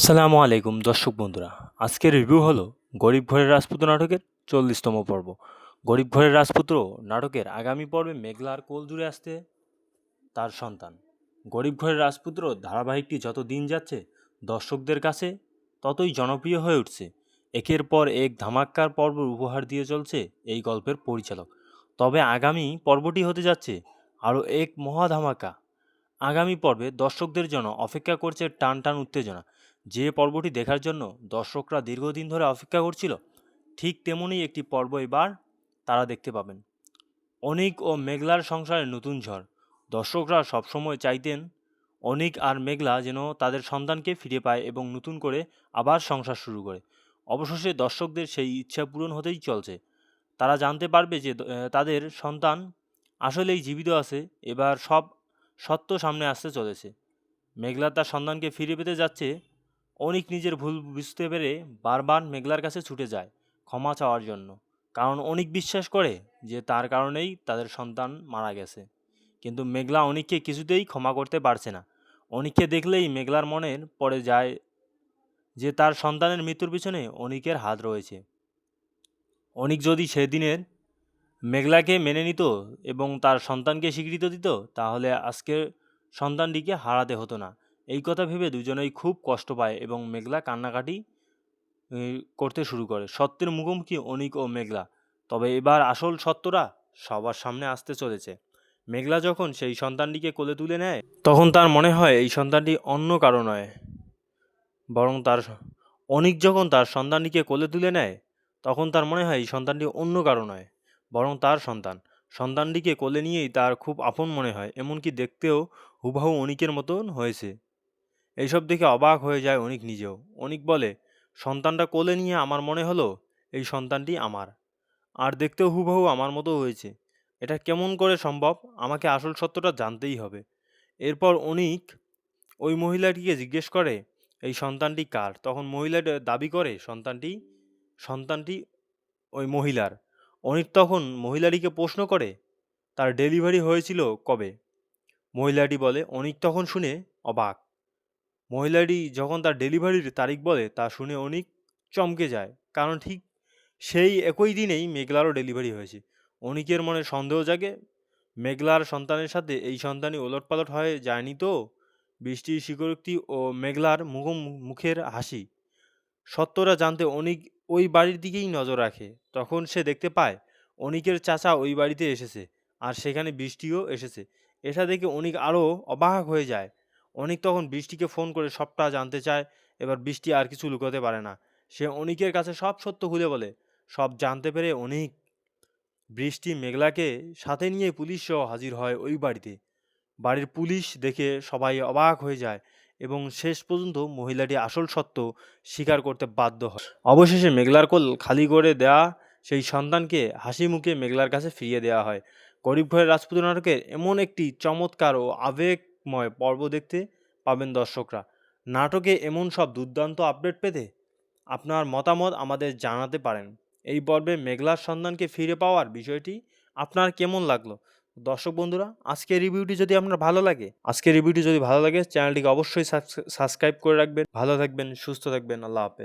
আসসালামু আলাইকুম দর্শক বন্ধুরা। আজকের রিভিউ হলো গরিব ঘরের রাজপুত্র নাটকের 40তম পর্ব। গরিব ঘরের রাজপুত্র নাটকের আগামী পর্বে মেঘলা আর কোল জুড়ে আসতে তার সন্তান। গরিব ঘরের রাজপুত্র ধারাবাহিকটি যত দিন যাচ্ছে দর্শকদের কাছে ততই জনপ্রিয় হয়ে উঠছে। একের পর এক ধামাক্কার পর্ব উপহার দিয়ে চলছে এই গল্পের পরিচালক। তবে আগামী পর্বটি হতে যাচ্ছে আরও এক মহা ধামাকা। আগামী পর্বে দর্শকদের জন্য অপেক্ষা করছে টান টান উত্তেজনা। যে পর্বটি দেখার জন্য দর্শকরা দীর্ঘদিন ধরে অপেক্ষা করছিল, ঠিক তেমনই একটি পর্ব এবার তারা দেখতে পাবেন। অনিক ও মেঘলার সংসারে নতুন ঝড়। দর্শকরা সবসময় চাইতেন অনিক আর মেঘলা যেন তাদের সন্তানকে ফিরে পায় এবং নতুন করে আবার সংসার শুরু করে। অবশেষে দর্শকদের সেই ইচ্ছা পূরণ হতেই চলছে। তারা জানতে পারবে যে তাদের সন্তান আসলেই জীবিত আছে। এবার সব সত্য সামনে আসতে চলেছে। মেঘলা তার সন্তানকে ফিরে পেতে যাচ্ছে। অনিক নিজের ভুল বুঝতে পেরে বারবার মেঘলার কাছে ছুটে যায় ক্ষমা চাওয়ার জন্য, কারণ অনিক বিশ্বাস করে যে তার কারণেই তাদের সন্তান মারা গেছে। কিন্তু মেঘলা অনিককে কিছুতেই ক্ষমা করতে পারছে না। অনিককে দেখলেই মেঘলার মনে পড়ে যায় যে তার সন্তানের মৃত্যুর পিছনে অনিকের হাত রয়েছে। অনিক যদি সেদিনের মেঘলাকে মেনে নিত এবং তার সন্তানকে স্বীকৃতি দিত, তাহলে আজকের সন্তানটিকে হারাতে হতো না। এই কথা ভেবে দুজনেই খুব কষ্ট পায় এবং মেঘলা কান্নাকাটি করতে শুরু করে। সত্যের মুখোমুখি অনিক ও মেঘলা। তবে এবার আসল সত্যটা সবার সামনে আসতে চলেছে। মেঘলা যখন সেই সন্তানটিকে কোলে তুলে নেয়, তখন তার মনে হয় এই সন্তানটি অন্য কারো নয়, বরং অনিক যখন তার সন্তানটিকে কোলে তুলে নেয়, তখন তার মনে হয় এই সন্তানটি অন্য কারো নয়, বরং তার সন্তান। সন্তানটিকে কোলে নিয়েই তার খুব আপন মনে হয়, এমনকি দেখতেও হুবহু অনিকের মতন হয়েছে। এইসব দেখে অবাক হয়ে যায় অনিক নিজেও। অনিক বলে, সন্তানটা কোলে নিয়ে আমার মনে হলো এই সন্তানটি আমার, আর দেখতেও হুবহু আমার মতো হয়েছে। এটা কেমন করে সম্ভব? আমাকে আসল সত্যটা জানতেই হবে। এরপর অনিক ওই মহিলাটিকে জিজ্ঞেস করে এই সন্তানটি কার। তখন মহিলাটা দাবি করে সন্তানটি সন্তানটি ওই মহিলার। অনিক তখন মহিলাটিকে প্রশ্ন করে তার ডেলিভারি হয়েছিল কবে। মহিলাটি বলে। অনিক তখন শুনে অবাক। মহিলাটি যখন তার ডেলিভারির তারিখ বলে, তা শুনে অনিক চমকে যায়, কারণ ঠিক সেই একই দিনেই মেঘলারও ডেলিভারি হয়েছে। অনিকের মনে সন্দেহ জাগে, মেঘলার সন্তানের সাথে এই সন্তানই ওলটপালট হয়ে যায়নি তো? বৃষ্টির স্বীকারোক্তি ও মেঘলার মুখের হাসি। সত্যটা জানতে অনিক ওই বাড়ির দিকেই নজর রাখে। তখন সে দেখতে পায় অনিকের চাচা ওই বাড়িতে এসেছে, আর সেখানে বৃষ্টিও এসেছে। এটা দেখে অনিক আরও অবাক হয়ে যায়। অনিক তখন বৃষ্টিকে ফোন করে সবটা জানতে চায়। এবার বৃষ্টি আর কিছু লুকোতে পারে না। সে অনিকের কাছে সব সত্য খুলে বলে। সব জানতে পেরে অনিক, বৃষ্টি মেঘলাকে সাথে নিয়ে পুলিশ সহ হাজির হয় ওই বাড়িতে। বাড়ির পুলিশ দেখে সবাই অবাক হয়ে যায় এবং শেষ পর্যন্ত মহিলাটি আসল সত্য স্বীকার করতে বাধ্য হয়। অবশেষে মেঘলার কোল খালি করে দেওয়া সেই সন্তানকে হাসি মুখে মেঘলার কাছে ফিরিয়ে দেওয়া হয়। গরিব ঘরের রাজপুত্র নাটকের এমন একটি চমৎকার ও আবেগময় পর্ব দেখতে পাবেন দর্শকরা। নাটকে এমন সব দুর্দান্ত আপডেট পেতে আপনার মতামত আমাদের জানাতে পারেন। এই পর্বে মেঘলার সন্তানকে ফিরে পাওয়ার বিষয়টি আপনার কেমন লাগলো? দর্শক বন্ধুরা, আজকের রিভিউটি যদি ভালো লাগে চ্যানেলটিকে অবশ্যই সাবস্ক্রাইব করে রাখবেন। ভালো থাকবেন, সুস্থ থাকবেন। আল্লাহ হাফেজ।